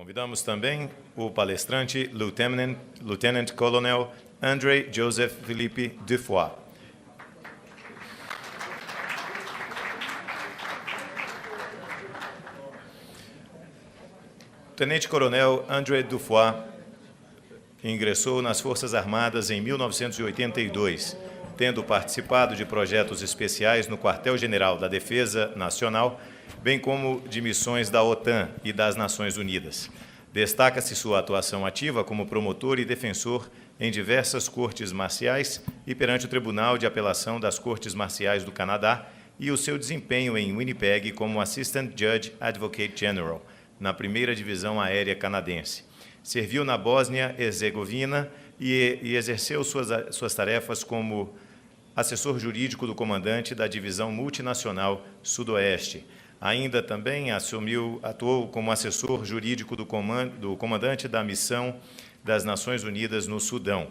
Convidamos também o palestrante Lieutenant Colonel André Joseph Philippe Dufour. O Tenente-Coronel André Dufour ingressou nas Forças Armadas em 1982, tendo participado de projetos especiais no Quartel-General da Defesa Nacional, bem como de missões da OTAN e das Nações Unidas. Destaca-se sua atuação ativa como promotor e defensor em diversas cortes marciais e perante o Tribunal de Apelação das Cortes Marciais do Canadá e o seu desempenho em Winnipeg como Assistant Judge Advocate General, na 1ª Divisão Aérea Canadense. Serviu na Bósnia-Herzegovina e exerceu suas tarefas como assessor jurídico do comandante da Divisão Multinacional Sudoeste. Ainda também atuou como assessor jurídico do comandante da Missão das Nações Unidas no Sudão.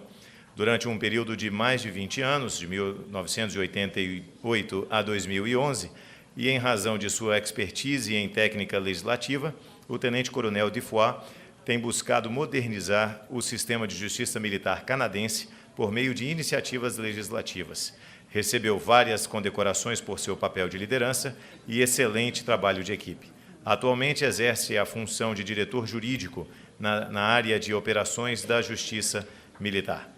Durante um período de mais de 20 anos, de 1988 a 2011, e em razão de sua expertise em técnica legislativa, o Tenente-Coronel Dufour tem buscado modernizar o sistema de justiça militar canadense por meio de iniciativas legislativas. Recebeu várias condecorações por seu papel de liderança e excelente trabalho de equipe. Atualmente exerce a função de diretor jurídico na área de operações da Justiça Militar.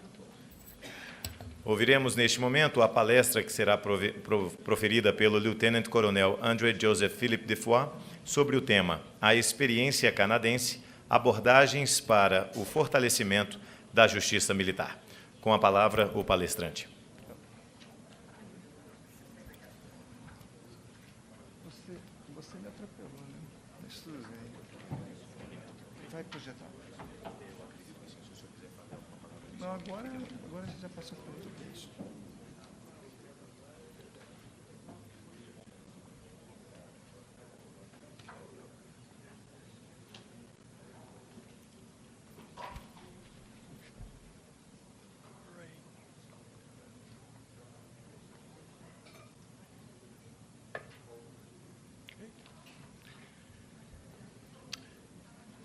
Ouviremos neste momento a palestra que será proferida pelo Lieutenant Coronel André Joseph Philippe Dufour sobre o tema A Experiência Canadense, abordagens para o fortalecimento da Justiça Militar. Com a palavra, o palestrante. Você me atropelou, né? Mas tudo bem. Vai projetar. Não, agora a gente já passou por tudo isso.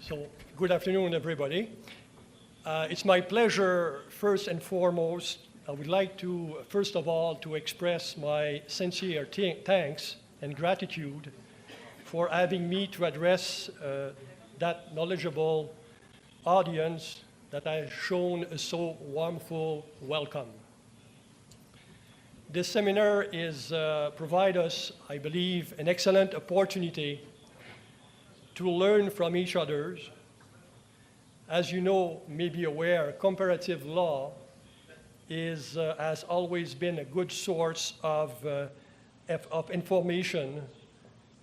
So, good afternoon, everybody. It's my pleasure, first and foremost, I would like to, first of all, to express my sincere thanks and gratitude for having me to address that knowledgeable audience that has shown a so warmful welcome. This seminar provide us, I believe, an excellent opportunity to learn from each other. As you know, may be aware, comparative law has always been a good source of information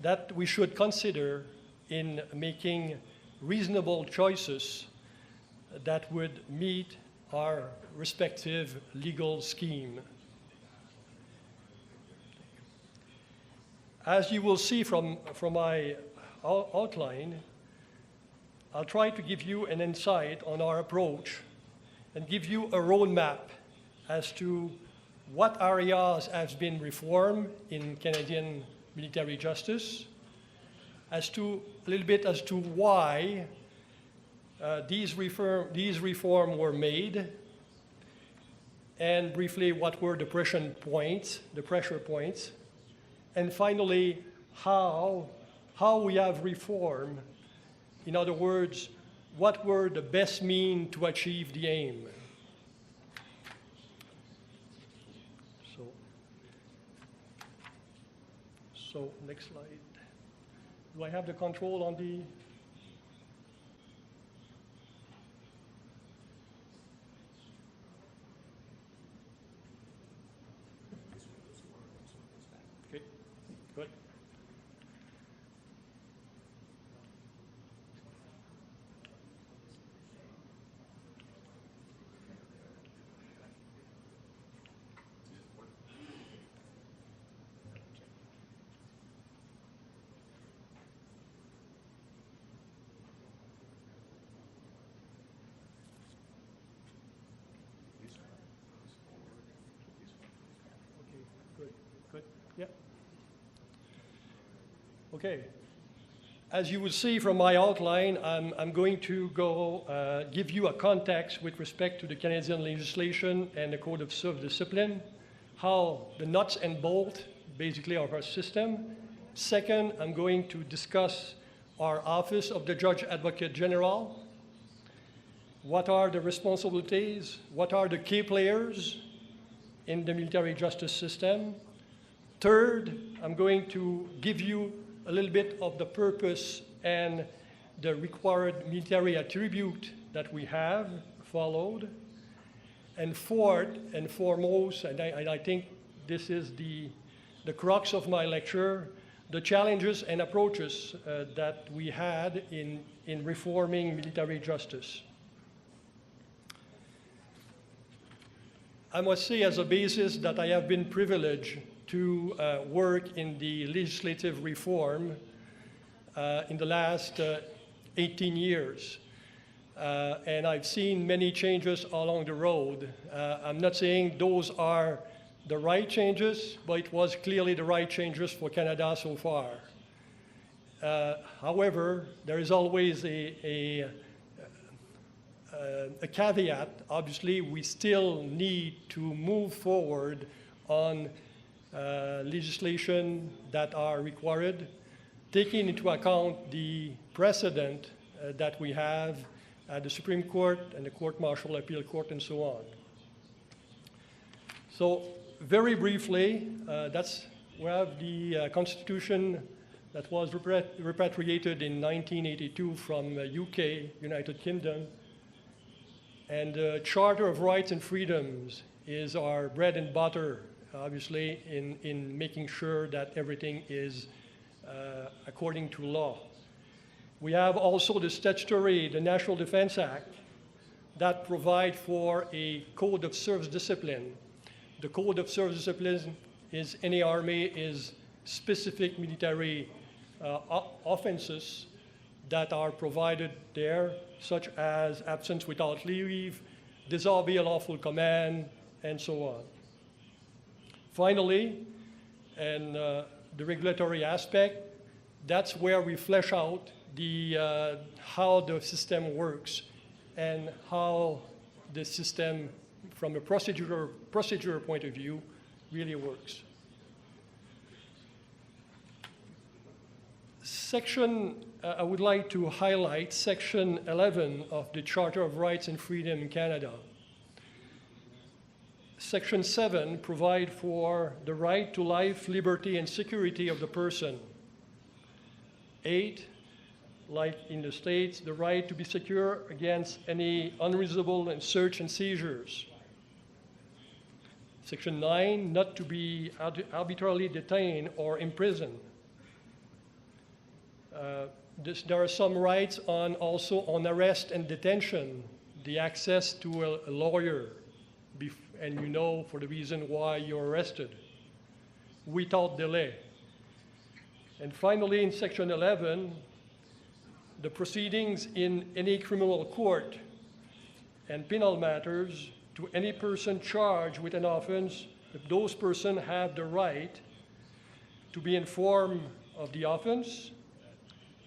that we should consider in making reasonable choices that would meet our respective legal scheme. As you will see from my outline, I'll try to give you an insight on our approach and give you a roadmap as to what areas have been reformed in Canadian military justice, a little bit as to why these reforms were made, and briefly what were the pressure points, and finally how we have reformed. In other words, what were the best means to achieve the aim? So next slide. Do I have the control on the? Okay, good. Okay. As you will see from my outline, I'm going to give you a context with respect to the Canadian legislation and the Code of Self-Discipline, how the nuts and bolts, basically, of our system. Second, I'm going to discuss our Office of the Judge Advocate General. What are the responsibilities? What are the key players in the military justice system? Third, I'm going to give you a little bit of the purpose and the required military attribute that we have followed. And fourth and foremost, and I think this is the crux of my lecture, the challenges and approaches that we had in reforming military justice. I must say as a basis that I have been privileged to work in the legislative reform in the last 18 years. And I've seen many changes along the road. I'm not saying those are the right changes, but it was clearly the right changes for Canada so far. However, there is always a caveat. Obviously, we still need to move forward on legislation that are required, taking into account the precedent that we have at the Supreme Court and the Court Martial Appeal Court and so on. So very briefly, we have the Constitution that was repatriated in 1982 from UK, United Kingdom, and the Charter of Rights and Freedoms is our bread and butter, obviously, in making sure that everything is according to law. We have also the National Defense Act, that provide for a code of service discipline. The code of service discipline is any army is specific military offenses that are provided there, such as absence without leave, disobey a lawful command, and so on. Finally, and the regulatory aspect, that's where we flesh out how the system works and how the system, from a procedure point of view, really works. I would like to highlight Section 11 of the Charter of Rights and Freedom in Canada. Section 7 provides for the right to life, liberty, and security of the person. 8, like in the States, the right to be secure against any unreasonable search and seizures. Section 9, not to be arbitrarily detained or imprisoned. There are some rights also on arrest and detention, the access to a lawyer, and you know for the reason why you're arrested, without delay. And finally, in Section 11, the proceedings in any criminal court and penal matters to any person charged with an offense, if those persons have the right to be informed of the offense,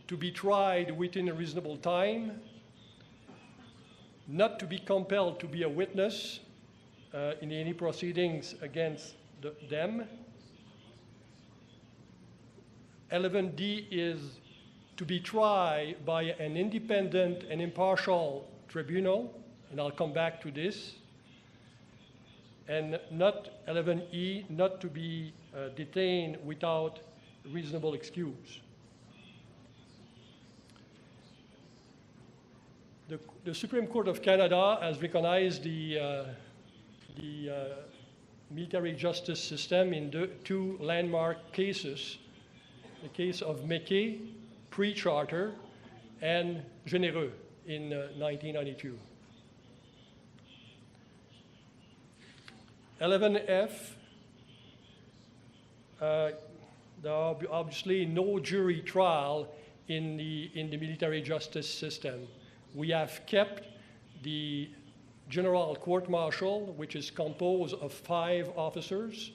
to be tried within a reasonable time, not to be compelled to be a witness in any proceedings against them. 11D is to be tried by an independent and impartial tribunal, and I'll come back to this. And 11E, not to be detained without reasonable excuse. The Supreme Court of Canada has recognized the military justice system in the two landmark cases, the case of McKay, pre-charter, and Généreux in 1992. 11F, there are obviously no jury trial in the military justice system. We have kept the General Court-Martial, which is composed of 5 officers.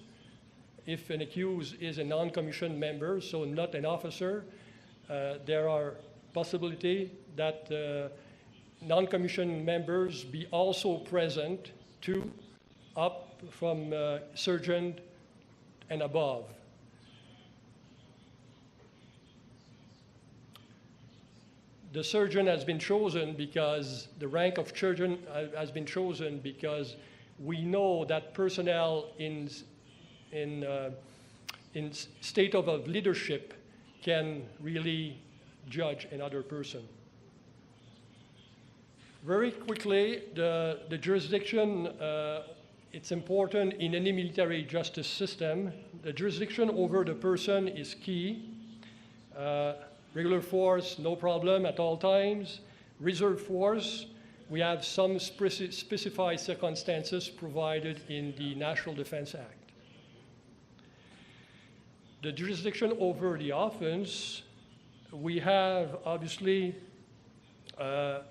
If an accused is a non-commissioned member, so not an officer, there are possibility that non-commissioned members be also present to up from sergeant and above. The sergeant has been chosen because the rank of sergeant has been chosen because we know that personnel in state of leadership can really judge another person. Very quickly, the jurisdiction, it's important in any military justice system. The jurisdiction over the person is key. Regular force, no problem at all times. Reserve force, we have some specified circumstances provided in the National Defense Act. The jurisdiction over the offense, we have obviously to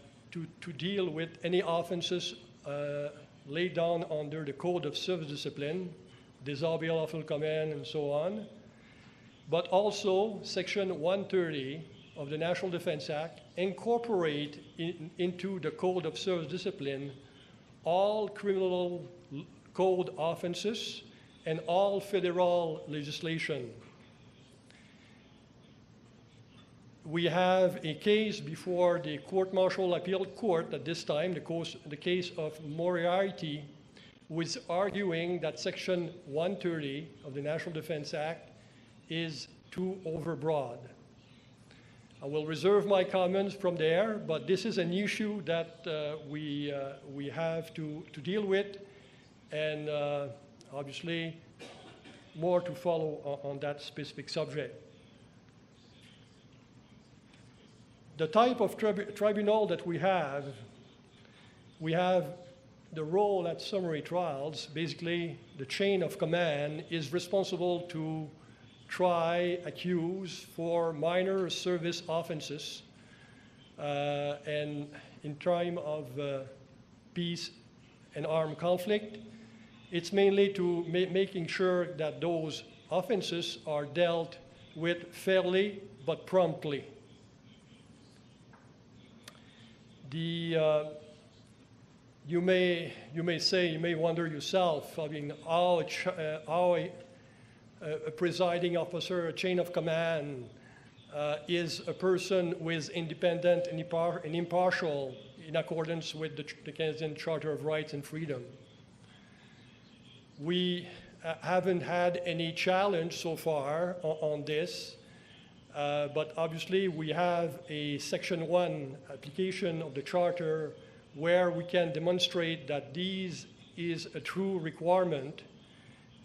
deal with any offenses laid down under the Code of Service Discipline, disarming lawful command, and so on. But also, Section 130 of the National Defense Act incorporate into the Code of Service Discipline all criminal code offenses and all federal legislation. We have a case before the Court-Martial Appeal Court at this time, the case of Moriarty, who is arguing that Section 130 of the National Defense Act is too overbroad. I will reserve my comments from there, but this is an issue that we have to deal with, and obviously more to follow on that specific subject. The type of tribunal that we have the role at summary trials. Basically, the chain of command is responsible to try, accuse for minor service offenses, and in time of peace and armed conflict, it's mainly to making sure that those offenses are dealt with fairly but promptly. You may wonder yourself, I mean, how a presiding officer, a chain of command, is a person who is independent and impartial in accordance with the Canadian Charter of Rights and Freedom. We haven't had any challenge so far on this, but obviously we have a Section 1 application of the Charter where we can demonstrate that these is a true requirement,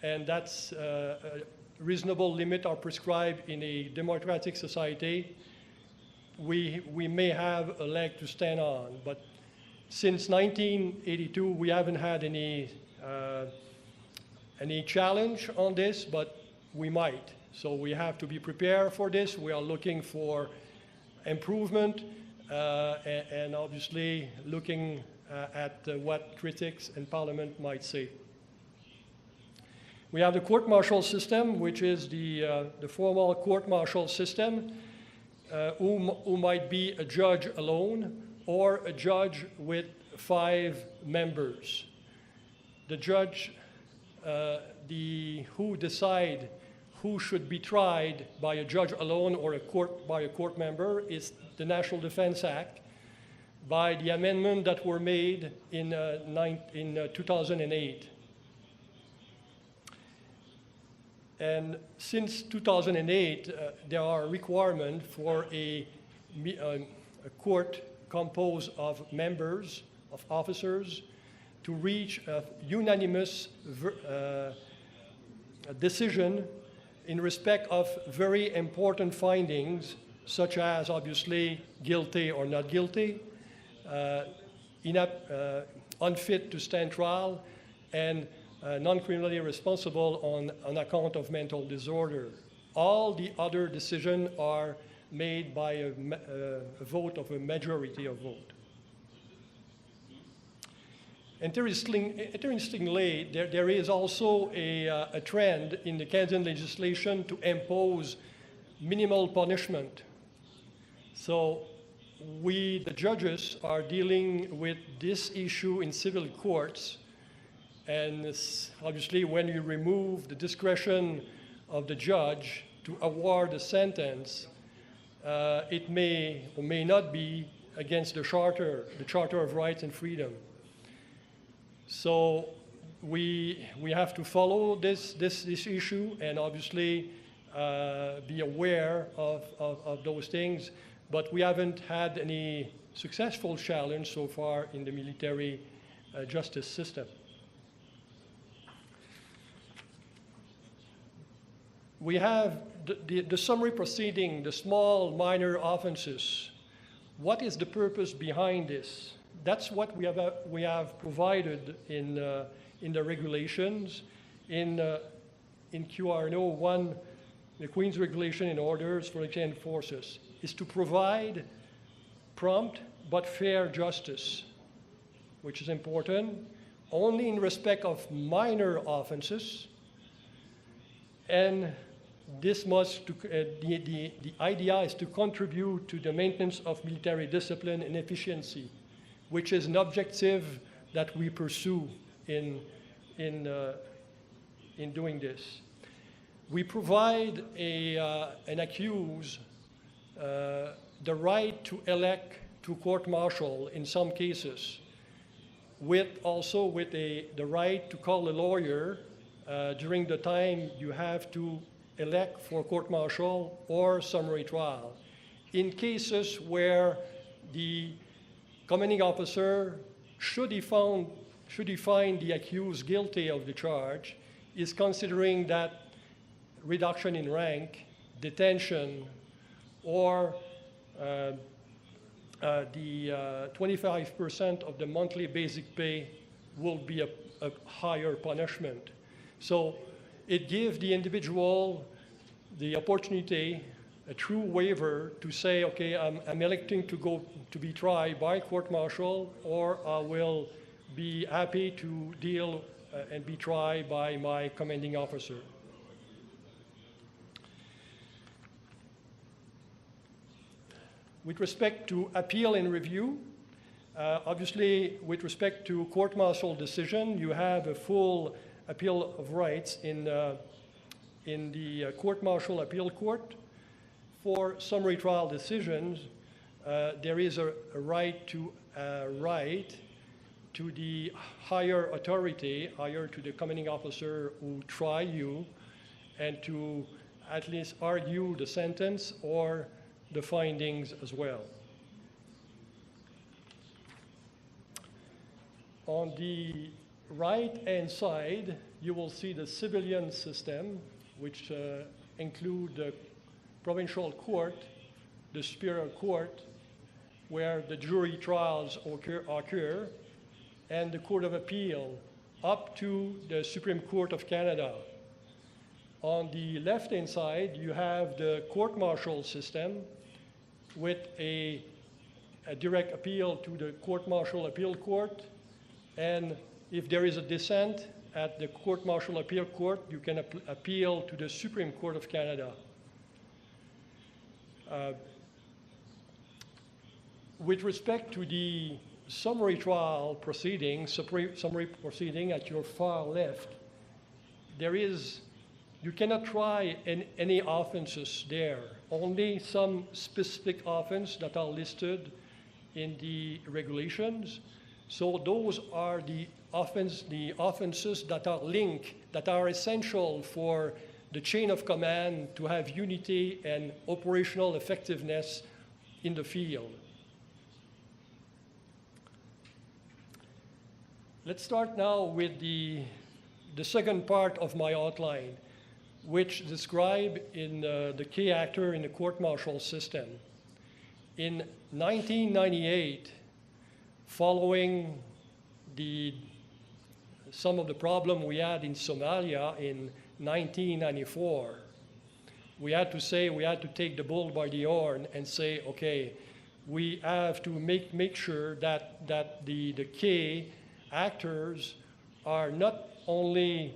and that's a reasonable limit are prescribed in a democratic society. We may have a leg to stand on, but since 1982 we haven't had any challenge on this, but we might. So we have to be prepared for this. We are looking for improvement and obviously looking at what critics and Parliament might say. We have the court-martial system, which is the formal court-martial system, who might be a judge alone or a judge with 5 members. The judge, who decide who should be tried by a judge alone or by a court member is the National Defense Act by the amendment that were made in 2008. And since 2008, there are requirements for a court composed of members, of officers, to reach a unanimous decision in respect of very important findings, such as obviously guilty or not guilty, unfit to stand trial, and non-criminally responsible on account of mental disorder. All the other decisions are made by a vote of a majority of vote. Interestingly, there is also a trend in the Canadian legislation to impose minimal punishment So we, the judges, are dealing with this issue in civil courts. And obviously, when you remove the discretion of the judge to award a sentence, it may or may not be against the Charter of Rights and Freedom. So we have to follow this issue and obviously be aware of those things, but we haven't had any successful challenge so far in the military justice system. We have the summary proceeding, the small minor offenses. What is the purpose behind this? That's what we have provided in the regulations. In QRNO 1, the Queen's Regulation and Orders for Executive Forces is to provide prompt but fair justice, which is important, only in respect of minor offenses. And this must, the idea is to contribute to the maintenance of military discipline and efficiency, which is an objective that we pursue in doing this. We provide an accused the right to elect to court-martial in some cases, with the right to call a lawyer during the time you have to elect for court-martial or summary trial. In cases where the commanding officer, should he find the accused guilty of the charge, is considering that reduction in rank, detention, or the 25% of the monthly basic pay will be a higher punishment. So it gives the individual the opportunity, a true waiver, to say, okay, I'm electing to be tried by court-martial, or I will be happy to deal and be tried by my commanding officer. With respect to appeal and review, obviously, with respect to court-martial decision, you have a full appeal of rights in the court-martial appeal court. For summary trial decisions, there is a right to the higher authority, to the commanding officer who try you, and to at least argue the sentence or the findings as well. On the right-hand side, you will see the civilian system, which include the provincial court, the superior court, where the jury trials occur, and the Court of Appeal, up to the Supreme Court of Canada. On the left-hand side, you have the court-martial system with a direct appeal to the court-martial appeal court, and if there is a dissent at the court-martial appeal court, you can appeal to the Supreme Court of Canada. With respect to the summary trial proceeding, summary proceeding at your far left, you cannot try any offenses there, only some specific offense that are listed in the regulations. So those are the offenses that are linked, that are essential for the chain of command to have unity and operational effectiveness in the field. Let's start now with the second part of my outline, which describe in the key actor in the court-martial system. In 1998, following some of the problem we had in Somalia in 1994, we had to take the bull by the horn and say, okay, we have to make sure that the key actors are not only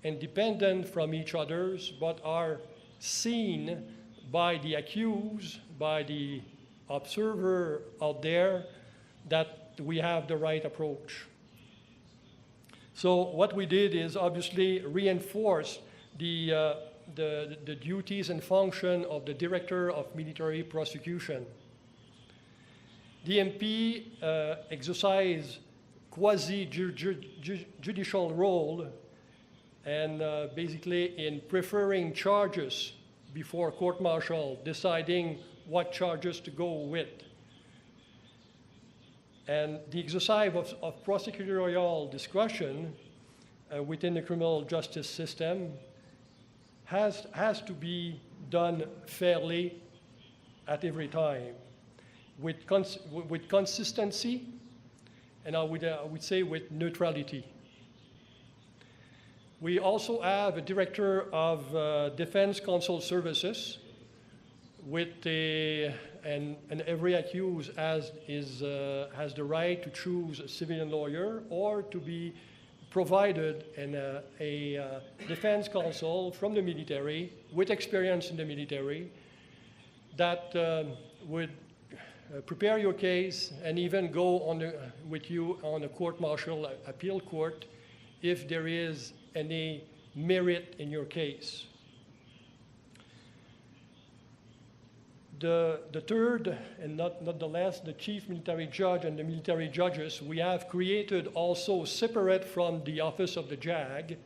independent from each other, but are seen by the accused, by the observer out there that we have the right approach. So what we did is obviously reinforce the duties and function of the Director of Military Prosecution. DMP exercise quasi-judicial role and basically in preferring charges before court-martial, deciding what charges to go with. And the exercise of prosecutorial discretion within the criminal justice system has to be done fairly at every time, with consistency, and I would say with neutrality. We also have a director of Defense Counsel Services, with and every accused has the right to choose a civilian lawyer or to be provided a defense counsel from the military with experience in the military that would prepare your case and even go with you on a court-martial appeal court if there is any merit in your case. The third, and not the last, the chief military judge and the military judges, we have created also separate from the office of the JAG,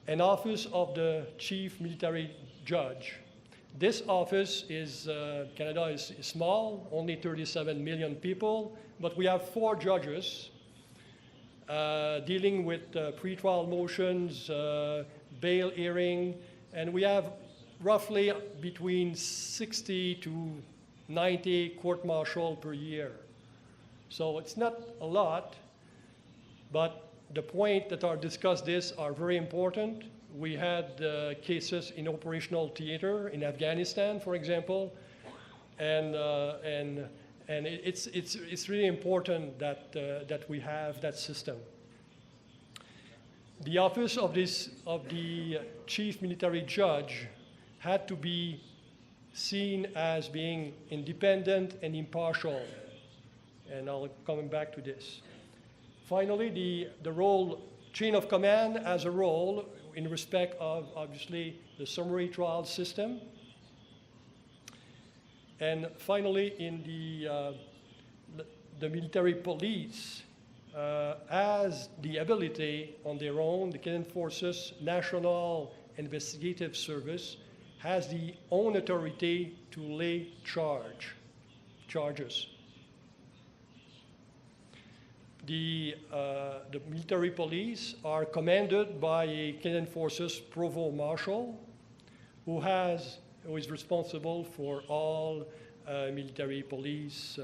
an office of the chief military judge. This office is, Canada is small, only 37 million people, but we have 4 judges dealing with pretrial motions, bail hearing, and we have roughly between 60 to 90 court-martial per year. So it's not a lot, but the point that are discussed this are very important. We had cases in operational theater in Afghanistan, for example, and it's really important that we have that system. The office of the chief military judge had to be seen as being independent and impartial, and I'll come back to this. Finally, the role, chain of command as a role in respect of, obviously, the summary trial system. And finally, in the military police has the ability on their own, the Canadian Forces National Investigative Service has the own authority to lay charges. The military police are commanded by a Canadian Forces Provost Marshal who is responsible for all military police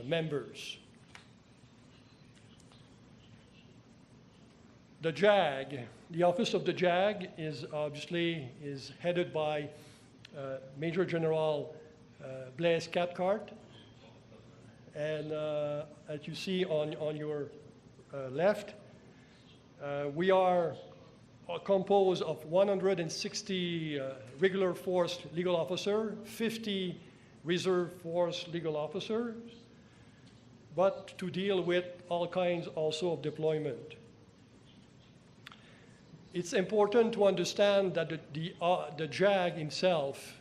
members. The JAG, the office of the JAG is obviously headed by Major General Blaise Cathcart, and as you see on your left, we are composed of 160 regular force legal officers, 50 reserve force legal officers, but to deal with all kinds also of deployment. It's important to understand that the JAG himself,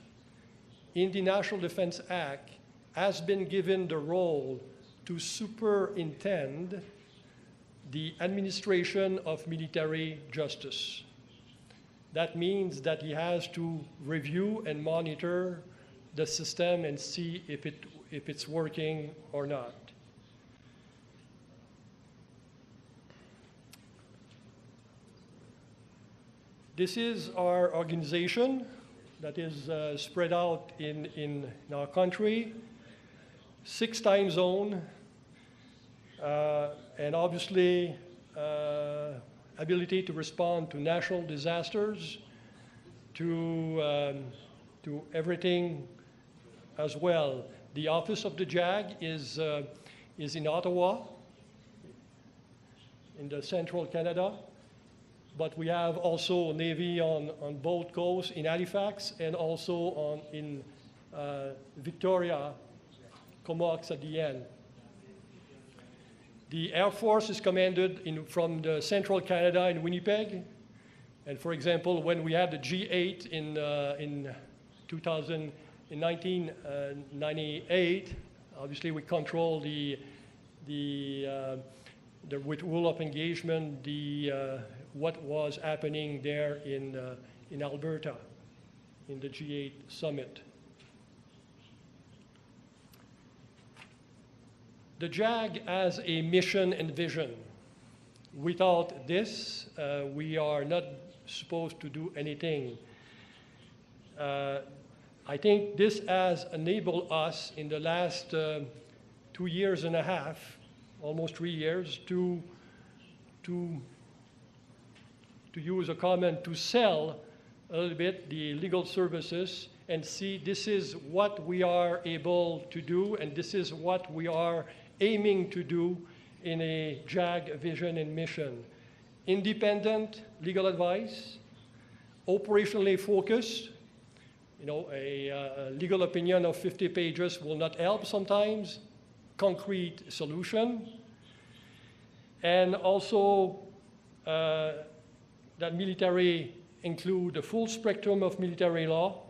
in the National Defense Act, has been given the role to superintend the administration of military justice. That means that he has to review and monitor the system and see if it's working or not. This is our organization that is spread out in our country, 6 time zones, and obviously ability to respond to national disasters, to everything as well. The office of the JAG is in Ottawa, in the central Canada. But we have also Navy on both coasts in Halifax and also in Victoria Comox at the end. The Air Force is commanded from the central Canada in Winnipeg. And for example, when we had the G8 in 1998, obviously we control with rule of engagement, what was happening there in Alberta, in the G8 summit. The JAG has a mission and vision. Without this, we are not supposed to do anything. I think this has enabled us in the last 2 years and a half, almost 3 years, to use a comment, to sell a little bit the legal services and see this is what we are able to do and this is what we are aiming to do in a JAG vision and mission. Independent legal advice, operationally focused. You know, a legal opinion of 50 pages will not help sometimes. Concrete solution. And also that military include the full spectrum of military law,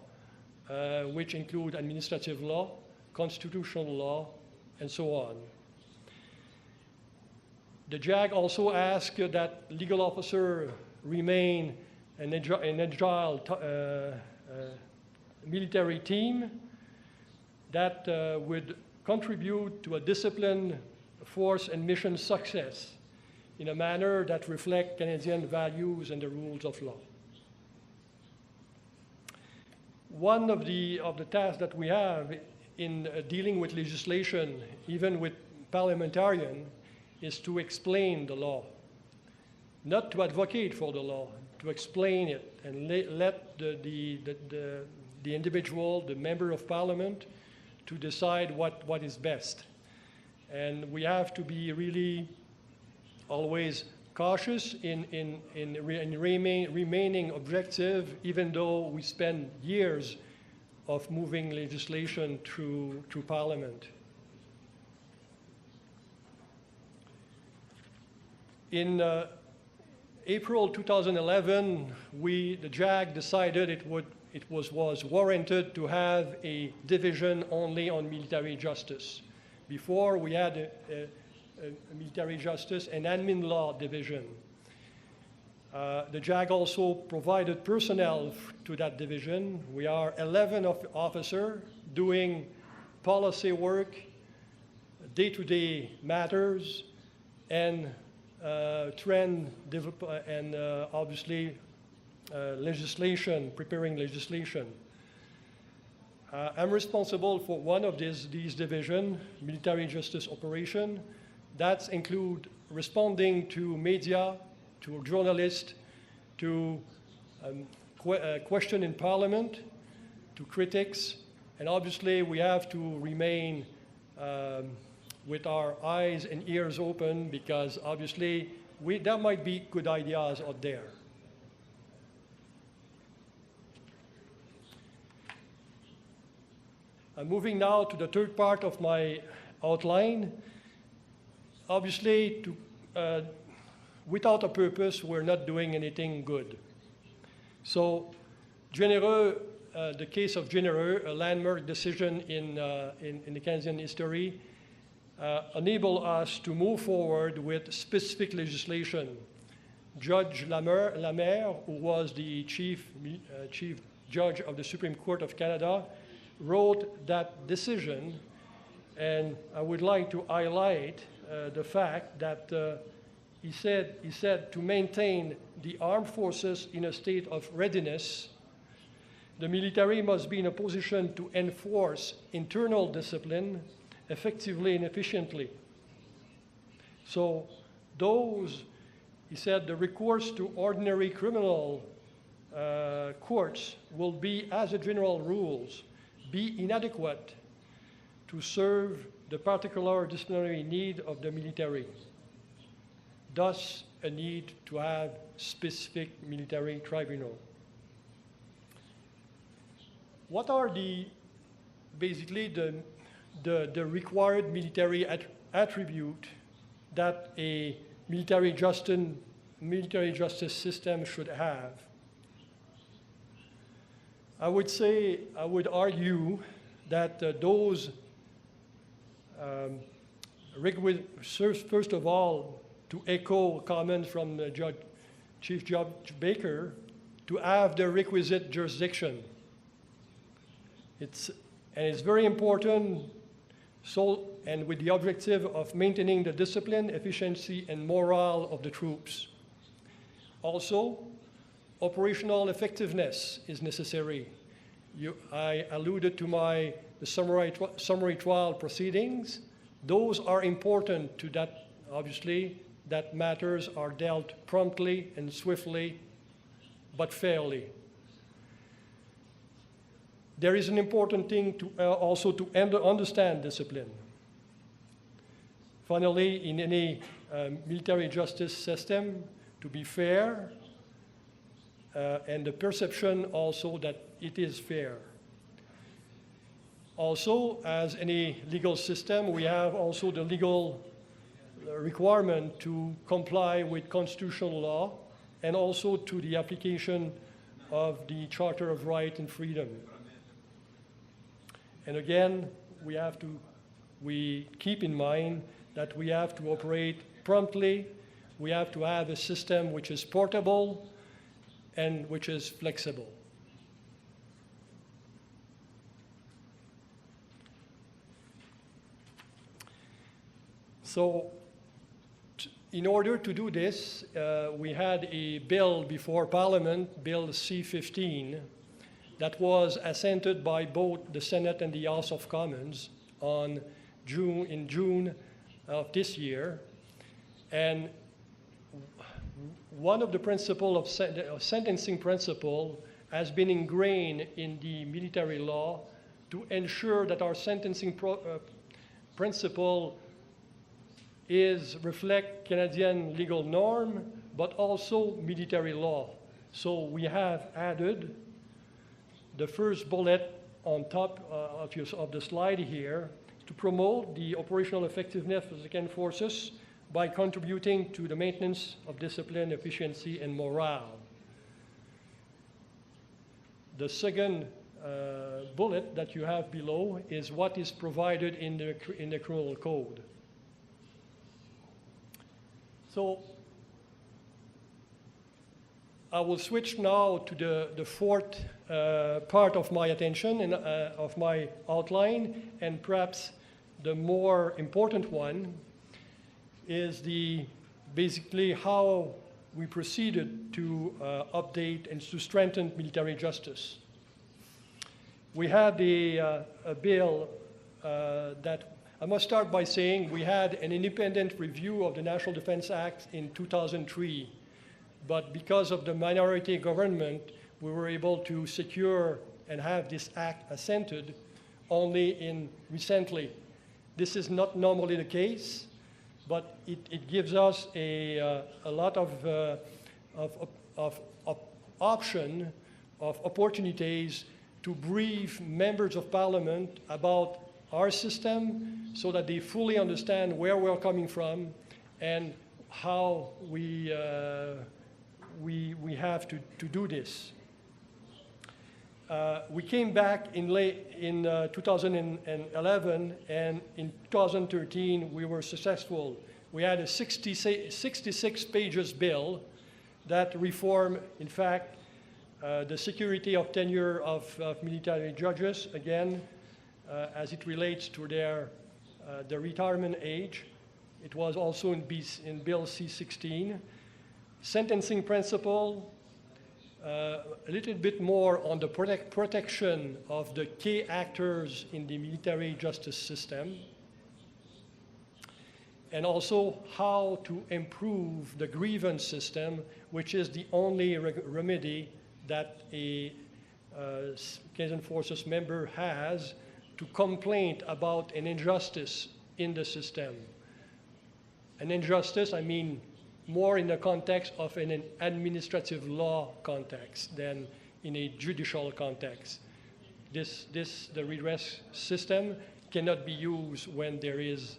which include administrative law, constitutional law, and so on. The JAG also asks that legal officer remain an agile military team that would contribute to a disciplined force and mission success in a manner that reflects Canadian values and the rules of law. One of the tasks that we have in dealing with legislation, even with parliamentarians, is to explain the law, not to advocate for the law, to explain it and let the individual, the member of parliament, to decide what is best. And we have to be really always cautious in remaining objective, even though we spend years of moving legislation through Parliament. In April 2011, the JAG decided it was warranted to have a division only on military justice. Before, we had a military justice and admin law division. The JAG also provided personnel to that division. We are 11 officers doing policy work, day-to-day matters, and trend and obviously legislation, preparing legislation. I'm responsible for one of these divisions, military justice operation. That include responding to media, to journalists, to question in Parliament, to critics, and obviously we have to remain with our eyes and ears open because obviously there might be good ideas out there. Moving now to the third part of my outline. Obviously, without a purpose, we're not doing anything good. So, Généreux, the case of Généreux, a landmark decision in the Canadian history, enable us to move forward with specific legislation. Judge Lamère, who was the chief judge of the Supreme Court of Canada, wrote that decision, and I would like to highlight the fact that he said to maintain the armed forces in a state of readiness, the military must be in a position to enforce internal discipline effectively and efficiently. So he said, the recourse to ordinary criminal courts will be, as a general rules, be inadequate to serve the particular disciplinary need of the military. Thus, a need to have specific military tribunal. What are the basically the required military attribute that a military justice system should have. I would argue that those first of all, to echo comments from Chief Judge Baker, to have the requisite jurisdiction. It's very important, and with the objective of maintaining the discipline, efficiency, and morale of the troops. Also, operational effectiveness is necessary. I alluded to the summary trial proceedings. Those are important to that, obviously, that matters are dealt promptly and swiftly, but fairly. There is an important thing also to understand discipline. Finally, in any military justice system, to be fair, and the perception also that it is fair. Also, as any legal system, we have also the legal requirement to comply with constitutional law and also to the application of the Charter of Right and Freedom. And again, we keep in mind that we have to operate promptly, we have to have a system which is portable and which is flexible. So, in order to do this, we had a bill before Parliament, Bill C-15, that was assented by both the Senate and the House of Commons in June of this year. And one of the principles of sentencing principle has been ingrained in the military law to ensure that our sentencing principle reflect Canadian legal norm, but also military law. So we have added the first bullet on top of the slide here to promote the operational effectiveness of the Canadian forces by contributing to the maintenance of discipline, efficiency, and morale. The second bullet that you have below is what is provided in the criminal code. So I will switch now to the fourth part of my attention and of my outline, and perhaps the more important one is basically how we proceeded to update and to strengthen military justice. We had a bill that I must start by saying we had an independent review of the National Defense Act in 2003, but because of the minority government, we were able to secure and have this act assented only recently. This is not normally the case, but it gives us a lot of opportunities to brief members of Parliament about our system so that they fully understand where we're coming from and how we have to do this. We came back in 2011, and in 2013 we were successful. We had a 66 pages bill that reformed, in fact, the security of tenure of military judges, again, as it relates to the retirement age. It was also in Bill C-16. Sentencing principle, a little bit more on the protection of the key actors in the military justice system, and also how to improve the grievance system, which is the only remedy that a Canadian Forces member has to complain about an injustice in the system. An injustice, I mean, more in the context of an administrative law context than in a judicial context. the redress system cannot be used when there is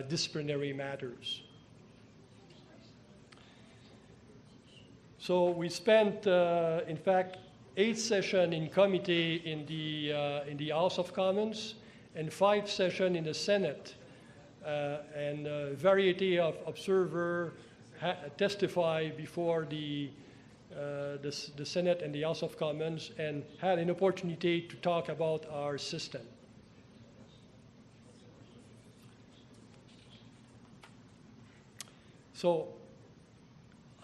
disciplinary matters. So we spent, in fact, 8 sessions in committee in the House of Commons and 5 sessions in the Senate, and a variety of observers testify before the Senate and the House of Commons and had an opportunity to talk about our system. So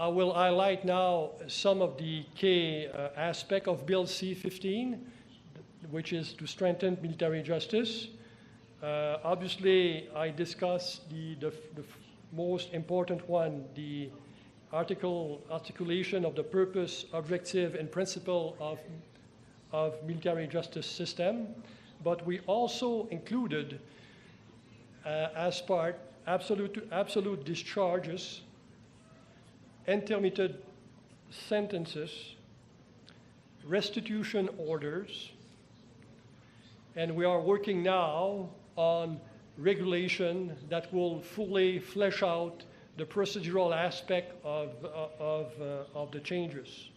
I will highlight now some of the key aspects of Bill C-15, which is to strengthen military justice. Obviously, I discussed the most important one, the articulation of the purpose, objective, and principle of military justice system. But we also included, as part, absolute discharges, intermittent sentences, restitution orders, and we are working now on regulation that will fully flesh out the procedural aspect of the changes.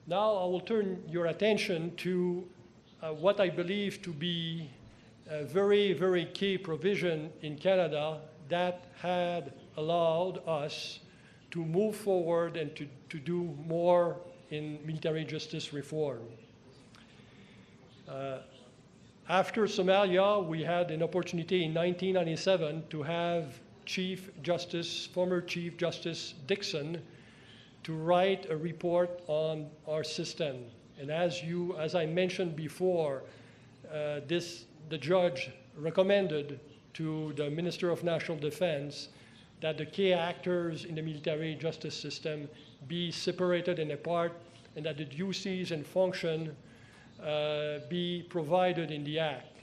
Now I will turn your attention to what I believe to be a very, very key provision in Canada that had allowed us to move forward and to do more in military justice reform. After Somalia, we had an opportunity in 1997 to have former Chief Justice Dixon to write a report on our system. And as I mentioned before, the judge recommended to the Minister of National Defense that the key actors in the military justice system be separated and apart, and that the duties and function be provided in the Act.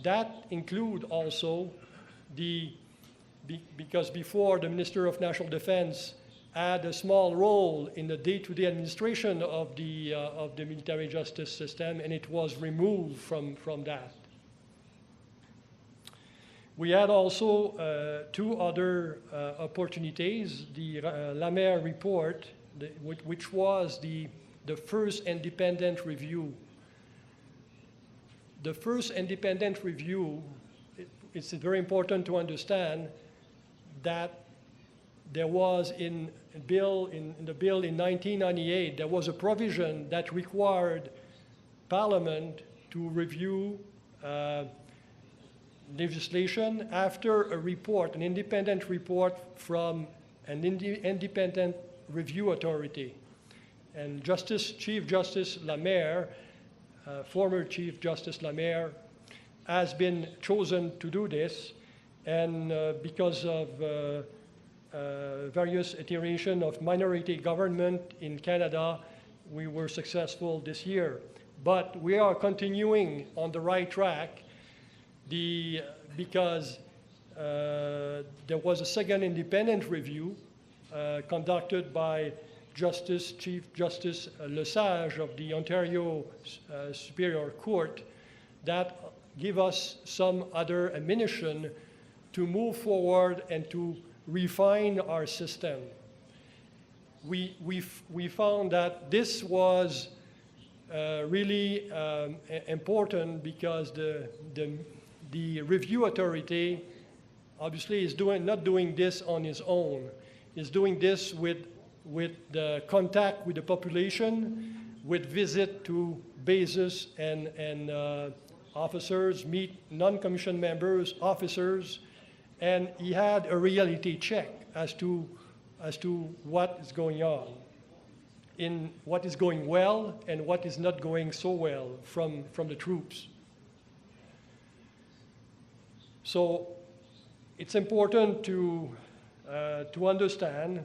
That include also because before the Minister of National Defense had a small role in the day-to-day administration of the military justice system, and it was removed from that. We had also 2 other opportunities. The Lamère report, which was the first independent review. The first independent review, it's very important to understand that there was in the bill in 1998, there was a provision that required Parliament to review legislation after a report, an independent report from an independent review authority. And Chief Justice Lamère, former Chief Justice Lamère, has been chosen to do this, and because of various iterations of minority government in Canada, we were successful this year. But we are continuing on the right track because there was a second independent review conducted by Chief Justice Lesage of the Ontario Superior Court that give us some other ammunition to move forward and to refine our system. We found that this was really important because the review authority obviously is not doing this on its own. Is doing this with the contact with the population, with visit to bases and officers, meet non-commissioned members, officers, and he had a reality check as to what is going on, in what is going well and what is not going so well from the troops. So it's important to understand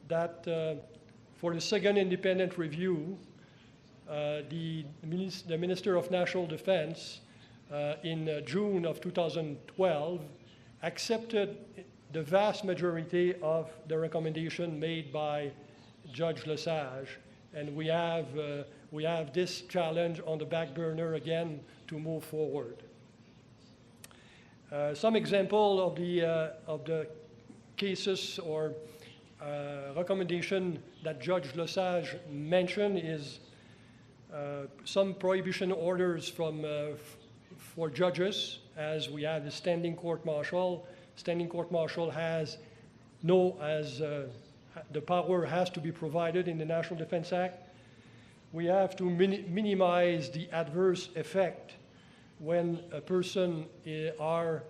that for the second independent review, the Minister of National Defense in June of 2012 accepted the vast majority of the recommendation made by Judge Lesage, And we have this challenge on the back burner again to move forward. Some example of the cases or recommendation that Judge Lesage mentioned is some prohibition orders for judges, as we have the standing court-martial. Standing court-martial has the power has to be provided in the National Defense Act. We have to minimize the adverse effect when a person are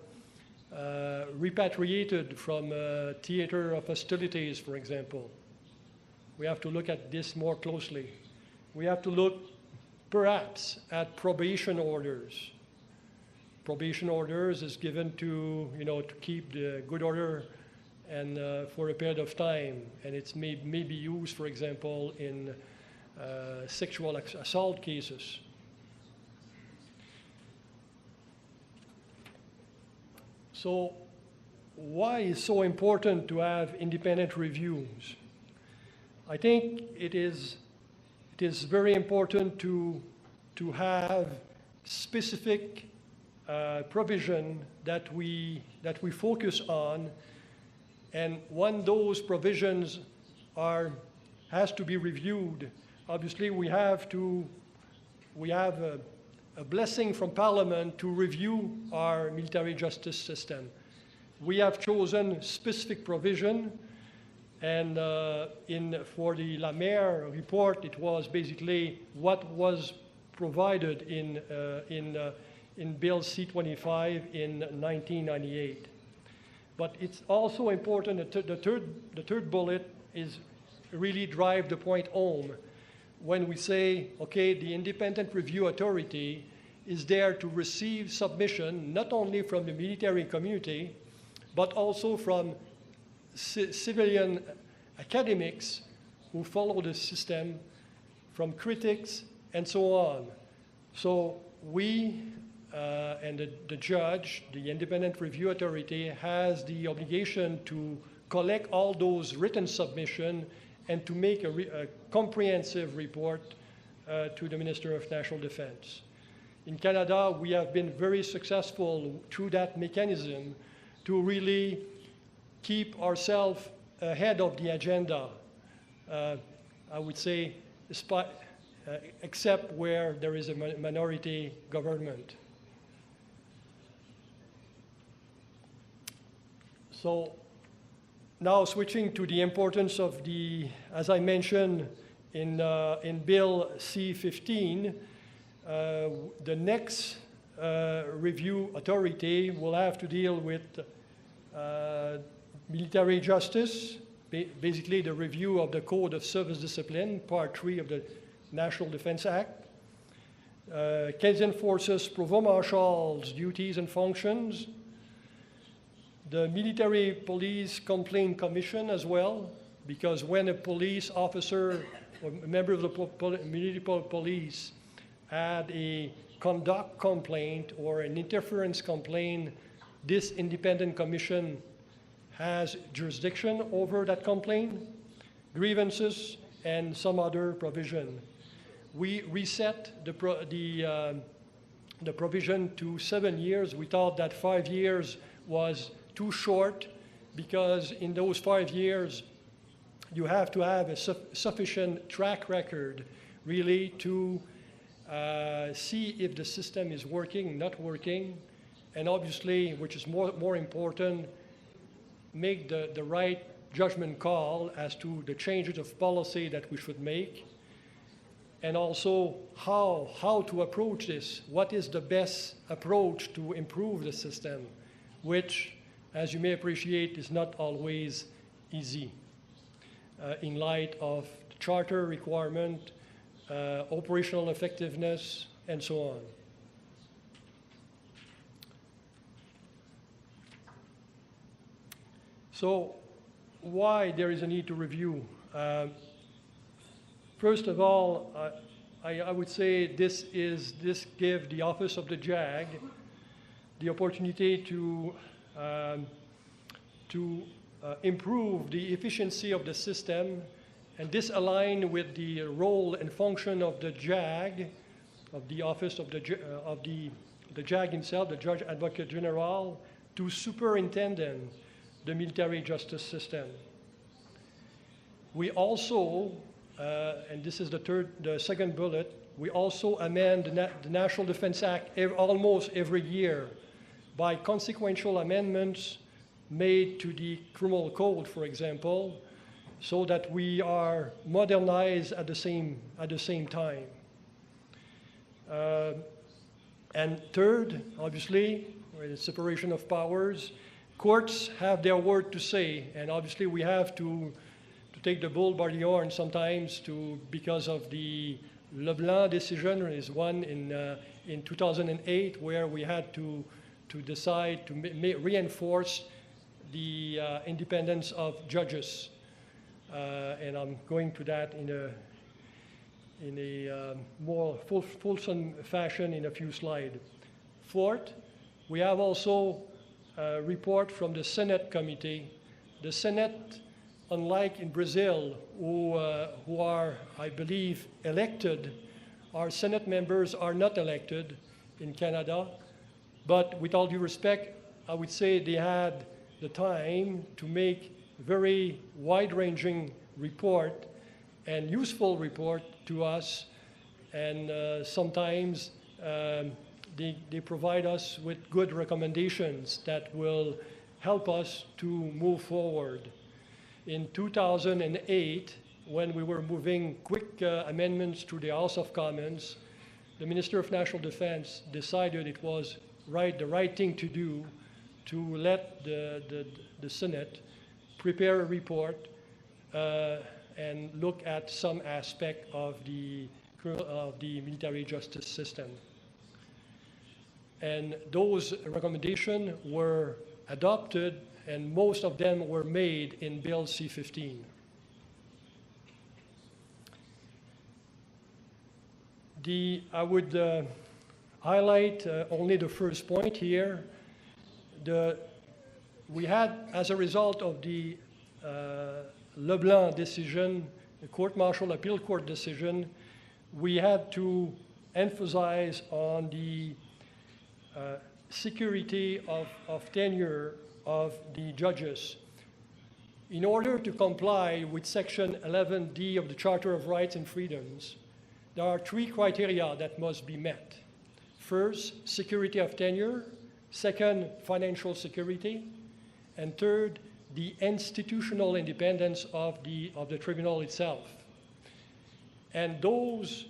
repatriated from a theater of hostilities, for example. We have to look at this more closely. We have to look perhaps at probation orders. Probation orders is given to, to keep the good order and for a period of time, and it's may be used, for example, in sexual assault cases. So why is it so important to have independent reviews? I think it is very important to have specific provision that we focus on, and when those provisions has to be reviewed, obviously we have a blessing from Parliament to review our military justice system. We have chosen specific provision, and for the La Mer report, it was basically what was provided in Bill C-25 in 1998. But it's also important that the third bullet is really drive the point home when we say, okay, the independent review authority is there to receive submission not only from the military community, but also from civilian academics who follow the system, from critics, and so on. So we and the judge, the independent review authority, has the obligation to collect all those written submissions and to make a comprehensive report to the Minister of National Defense. In Canada, we have been very successful through that mechanism to really keep ourselves ahead of the agenda, I would say, except where there is a minority government. So now switching to the importance of as I mentioned in Bill C-15, the next review authority will have to deal with military justice, basically the review of the Code of Service Discipline, Part 3 of the National Defense Act, Canadian Forces Provost Marshal's duties and functions, the Military Police Complaint Commission as well, because when a police officer or a member of the municipal police had a conduct complaint or an interference complaint, this independent commission has jurisdiction over that complaint, grievances, and some other provision. We reset the provision to 7 years. We thought that 5 years was too short, because in those 5 years, you have to have a sufficient track record, really, to see if the system is working, not working, and obviously, which is more important, make the right judgment call as to the changes of policy that we should make, and also how to approach this. What is the best approach to improve the system, which, as you may appreciate, is not always easy in light of the charter requirement, operational effectiveness, and so on. So why there is a need to review? First of all, I would say this gives the Office of the JAG the opportunity to improve the efficiency of the system And this aligned with the role and function of the JAG, of the office of the JAG himself, the Judge Advocate General, to superintend the military justice system. We also, and this is the second bullet, we also amend the National Defense Act almost every year by consequential amendments made to the criminal code, for example, so that we are modernized at the same time. And third, obviously, the separation of powers. Courts have their word to say, and obviously we have to take the bull by the horn sometimes because of the Leblanc decision is one in 2008 where we had to decide to reinforce the independence of judges. And I'm going to that in a more fulsome fashion in a few slides. Fourth, we have also a report from the Senate Committee. The Senate, unlike in Brazil, who are, I believe, elected, our Senate members are not elected in Canada. But with all due respect, I would say they had the time to make very wide-ranging report and useful report to us, and sometimes they provide us with good recommendations that will help us to move forward. In 2008, when we were moving quick amendments to the House of Commons, the Minister of National Defense decided it was the right thing to do to let the Senate prepare a report and look at some aspect of the military justice system. And those recommendations were adopted, and most of them were made in Bill C-15. I would highlight only the first point here. We had, as a result of the Leblanc decision, the Court-Martial Appeal Court decision, we had to emphasize on the security of tenure of the judges. In order to comply with Section 11D of the Charter of Rights and Freedoms, there are three criteria that must be met. First, security of tenure. Second, financial security. And third, the institutional independence of the tribunal itself. And those,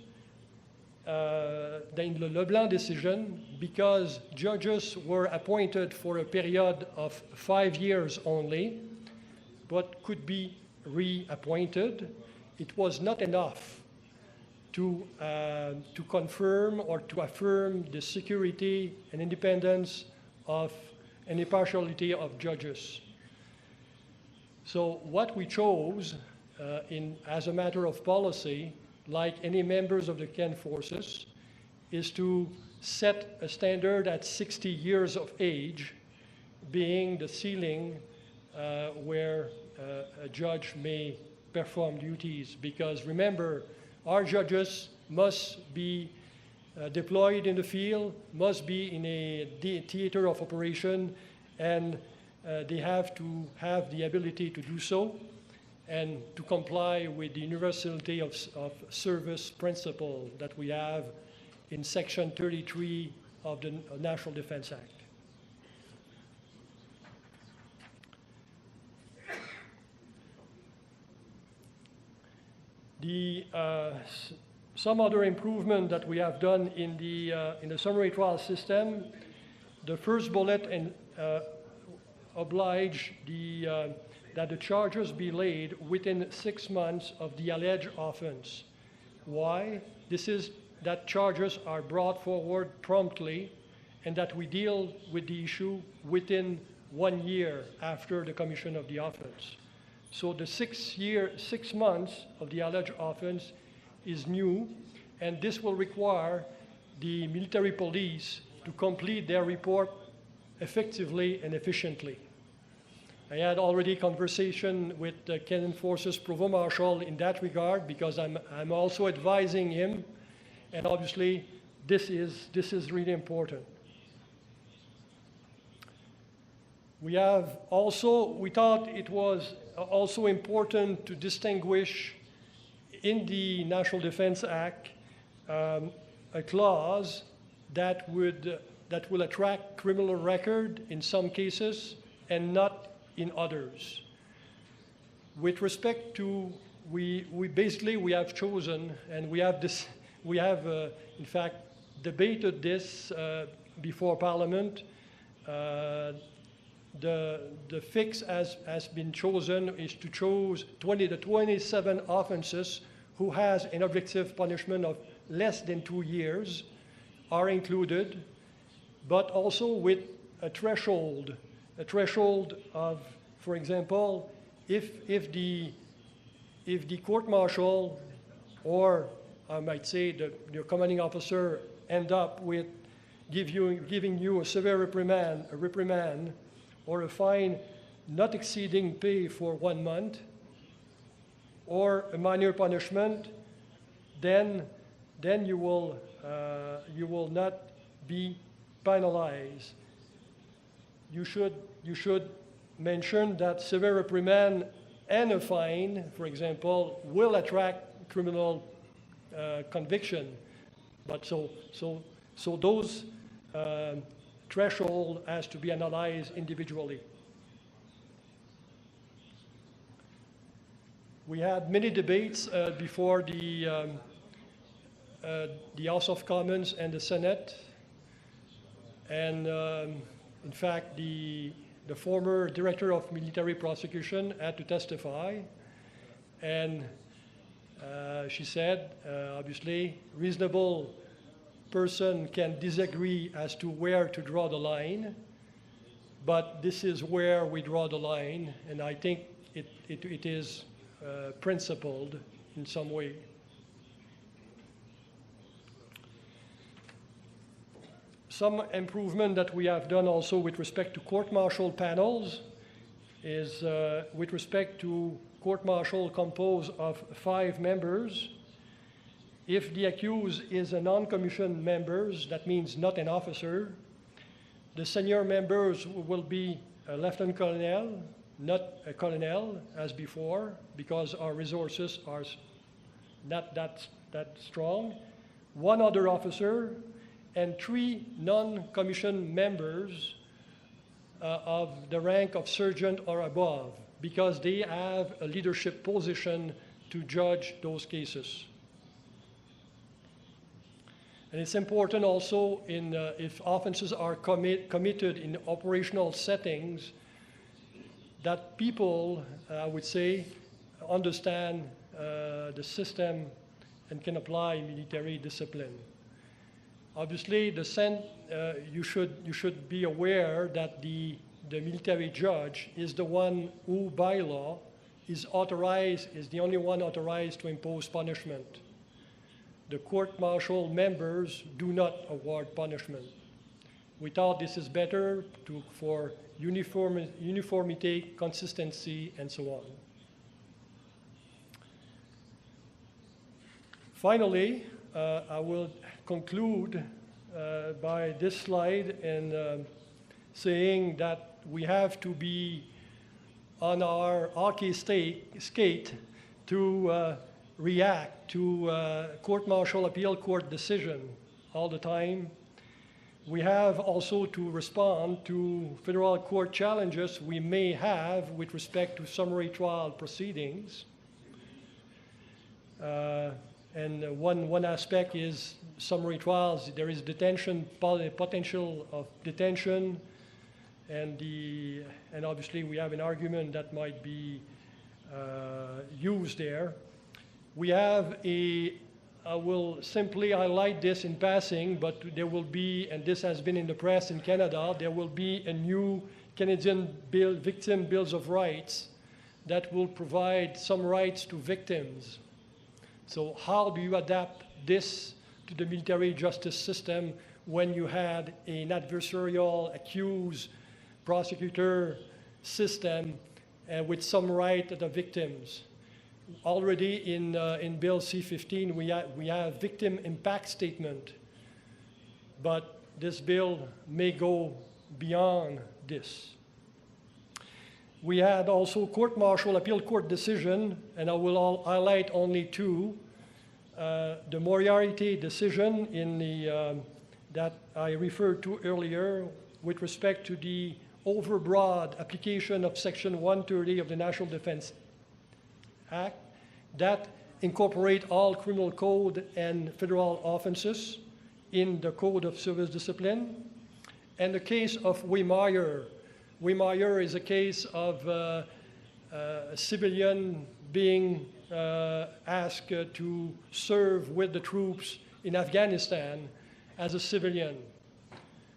in the Leblanc decision, because judges were appointed for a period of 5 years only, but could be reappointed, it was not enough to confirm or to affirm the security and independence of and impartiality of judges. So what we chose as a matter of policy, like any members of the Ken forces, is to set a standard at 60 years of age, being the ceiling where a judge may perform duties. Because remember, our judges must be deployed in the field, must be in a theater of operation, and they have to have the ability to do so and to comply with the universality of service principle that we have in Section 33 of the National Defense Act. Some other improvement that we have done in the summary trial system, the first bullet oblige that the charges be laid within 6 months of the alleged offense. Why? This is that charges are brought forward promptly and that we deal with the issue within 1 year after the commission of the offense. So the 6 months of the alleged offense is new, and this will require the military police to complete their report effectively and efficiently. I had already conversation with the Canadian Forces Provost Marshal in that regard because I'm also advising him, and obviously this is really important. We thought it was also important to distinguish in the National Defense Act a clause that will attract criminal record in some cases and not in others. With respect to, we have chosen, and we have in fact debated this before Parliament. The fix has been chosen is to choose 27 offenses who has an objective punishment of less than 2 years are included, but also with a threshold of, for example, if the court-martial, or I might say your commanding officer, end up with giving you a severe reprimand, or a fine not exceeding pay for 1 month, or a minor punishment, then you will not be penalized. You should mention that severe reprimand and a fine, for example, will attract criminal conviction. But so those threshold has to be analyzed individually. We had many debates before the House of Commons and the Senate, and in fact the former Director of Military Prosecution had to testify, and she said, obviously, reasonable person can disagree as to where to draw the line, but this is where we draw the line, and I think it is principled in some way. Some improvement that we have done also with respect to court-martial panels is with respect to court-martial composed of 5 members. If the accused is a non-commissioned member, that means not an officer, the senior members will be a lieutenant colonel, not a colonel as before, because our resources are not that strong, 1 other officer, and 3 non-commissioned members of the rank of sergeant or above, because they have a leadership position to judge those cases. And it's important also if offenses are committed in operational settings, that people, I would say, understand the system and can apply military discipline. Obviously, you should be aware that the military judge is the one who, by law, is the only one authorized to impose punishment. The court-martial members do not award punishment. We thought this is better for uniformity, consistency, and so on. Finally, I will conclude by this slide and saying that we have to be on our hockey skate to react to court-martial appeal court decision all the time. We have also to respond to federal court challenges we may have with respect to summary trial proceedings. And one aspect is summary trials. There is potential of detention, and obviously we have an argument that might be used there. We have I will simply highlight this in passing, but there will be, and this has been in the press in Canada, there will be a new Canadian victim bills of rights that will provide some rights to victims. So how do you adapt this to the military justice system when you had an adversarial accused prosecutor system with some right to the victims. Already in Bill C-15, we have victim impact statement, but this bill may go beyond this. We had also court-martial appeal court decision, and I will highlight only two. The Moriarty decision in the, that I referred to earlier with respect to the overbroad application of Section 130 of the National Defense Act that incorporate all criminal code and federal offenses in the Code of Service Discipline. And the case of Wehmeyer. Wehmeyer is a case of a civilian being asked to serve with the troops in Afghanistan as a civilian.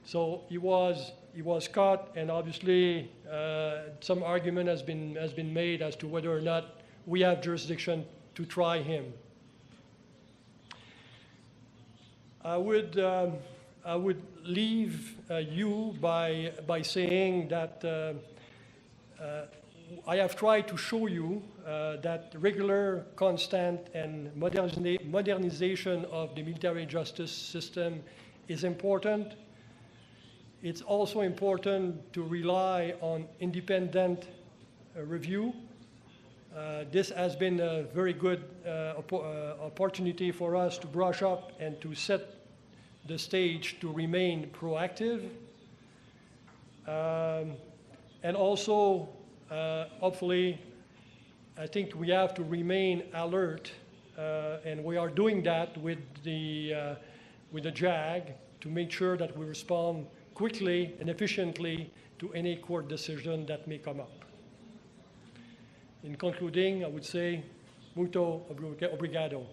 So he was caught, and obviously some argument has been made as to whether or not we have jurisdiction to try him. I would leave you by saying that I have tried to show you that regular, constant, and modernization of the military justice system is important. It's also important to rely on independent review. This has been a very good opportunity for us to brush up and to set the stage to remain proactive. And also, hopefully, I think we have to remain alert, and we are doing that with the JAG to make sure that we respond quickly and efficiently to any court decision that may come up. In concluding, I would say, muito obrigado.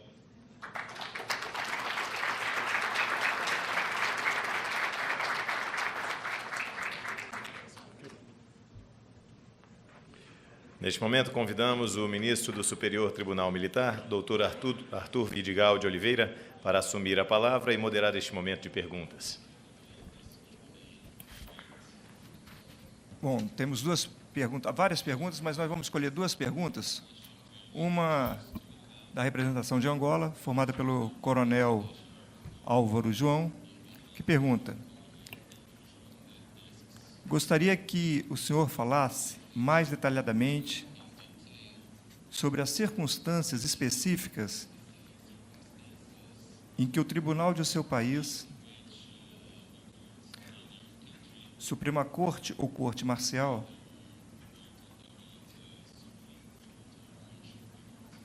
Neste momento, convidamos o ministro do Superior Tribunal Militar, doutor Arthur Vidigal de Oliveira, para assumir a palavra e moderar este momento de perguntas. Bom, temos várias perguntas, mas nós vamos escolher duas perguntas. Uma da representação de Angola, formada pelo coronel Álvaro João, que pergunta: gostaria que o senhor falasse mais detalhadamente sobre as circunstâncias específicas em que o tribunal de seu país, Suprema Corte ou Corte Marcial,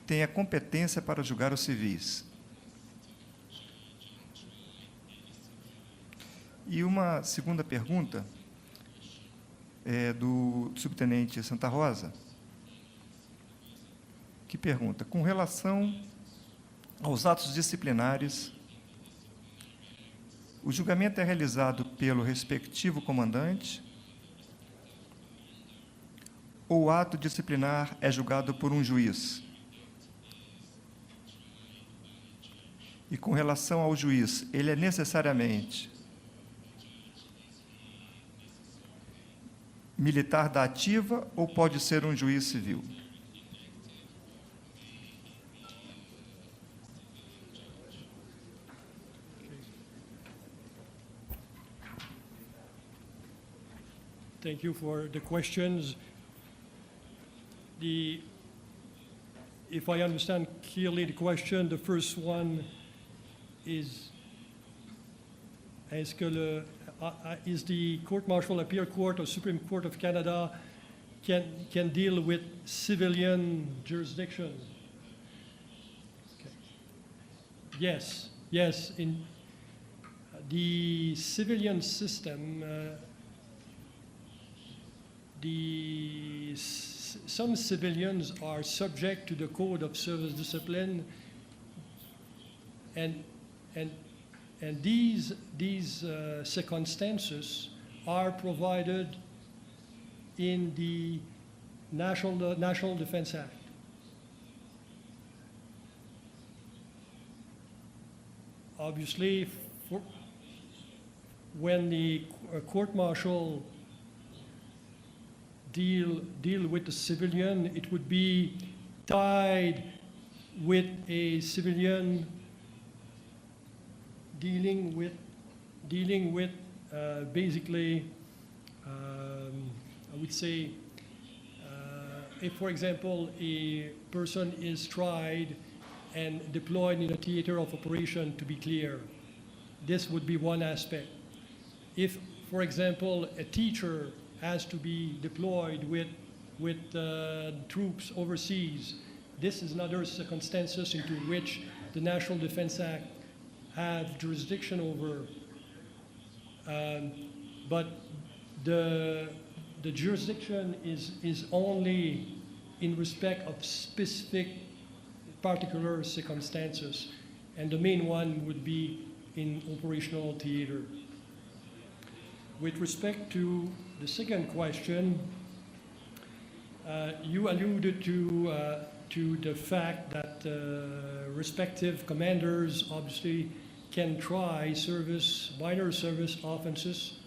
tem a competência para julgar os civis. E uma segunda pergunta é do subtenente Santa Rosa, que pergunta: com relação aos atos disciplinares, o julgamento é realizado pelo respectivo comandante ou o ato disciplinar é julgado por um juiz? E com relação ao juiz, ele é necessariamente militar da ativa ou pode ser um juiz civil? Thank you for the questions. If I understand clearly the question, the first one is is the Court-Martial Appeal Court or Supreme Court of Canada can deal with civilian jurisdiction? Okay. Yes. In the civilian system, some civilians are subject to the Code of Service Discipline, and these circumstances are provided in the National Defense Act. Obviously, when the court-martial deal with the civilian, it would be tied with a civilian dealing with basically, I would say, if, for example, a person is tried and deployed in a theater of operation, to be clear, this would be one aspect. If, for example, a teacher has to be deployed with troops overseas, this is another circumstances into which the National Defense Act have jurisdiction over. But the jurisdiction is only in respect of specific particular circumstances, and the main one would be in operational theater. With respect to the second question, you alluded to the fact that respective commanders obviously can try minor service offenses.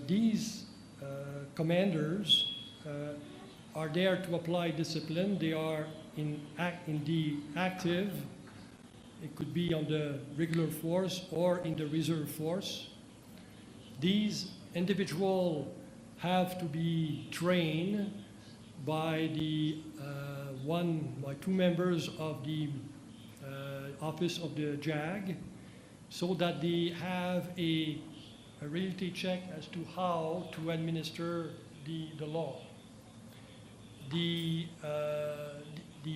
These commanders are there to apply discipline. They are in the active. It could be on the regular force or in the reserve force. These individuals have to be trained by two members of the office of the JAG, so that they have a reality check as to how to administer the law. The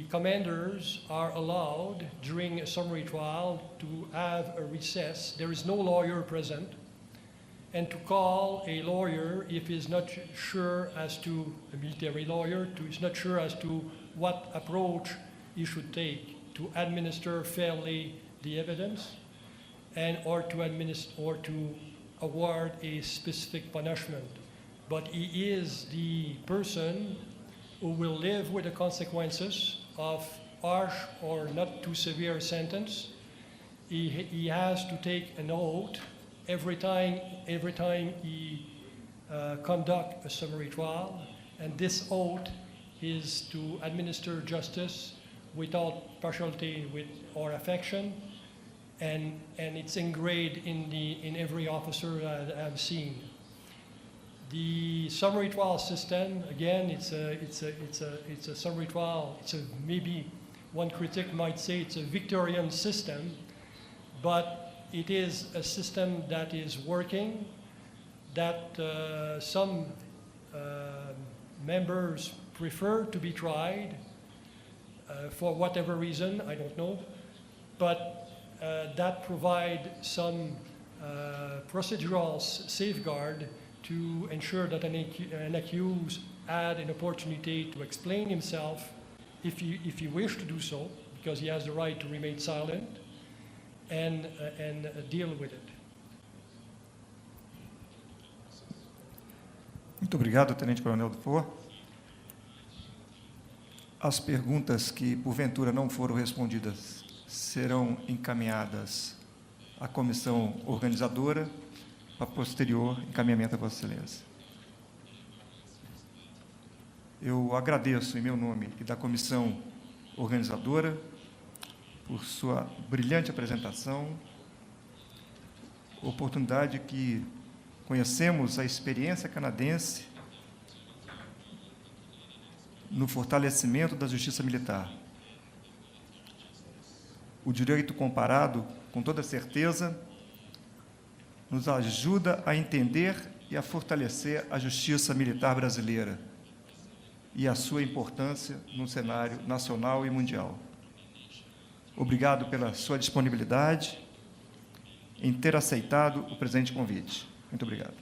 commanders are allowed during a summary trial to have a recess. There is no lawyer present, and to call a lawyer if he's not sure as to, a military lawyer, is not sure as to what approach he should take to administer fairly the evidence, and or to award a specific punishment. But he is the person who will live with the consequences of harsh or not too severe sentence. He has to take an oath every time he conduct a summary trial, and this oath is to administer justice without partiality or affection, and it's engraved in every officer that I've seen. The summary trial system, again, it's a summary trial. Maybe one critic might say it's a Victorian system, but it is a system that is working, that some members prefer to be tried for whatever reason, I don't know, but that provide some procedural safeguard to ensure that an accused had an opportunity to explain himself if he wished to do so, because he has the right to remain silent, and deal with it. Muito obrigado, Tenente Coronel Dufour. As perguntas que, porventura, não foram respondidas serão encaminhadas à comissão organizadora para posterior encaminhamento a Vossa Excelência. Eu agradeço, em meu nome e da comissão organizadora, por sua brilhante apresentação, oportunidade que conhecemos a experiência canadense no fortalecimento da Justiça Militar. O direito comparado, com toda certeza, nos ajuda a entender e a fortalecer a Justiça Militar brasileira e a sua importância no cenário nacional e mundial. Obrigado pela sua disponibilidade em ter aceitado o presente convite. Muito obrigado.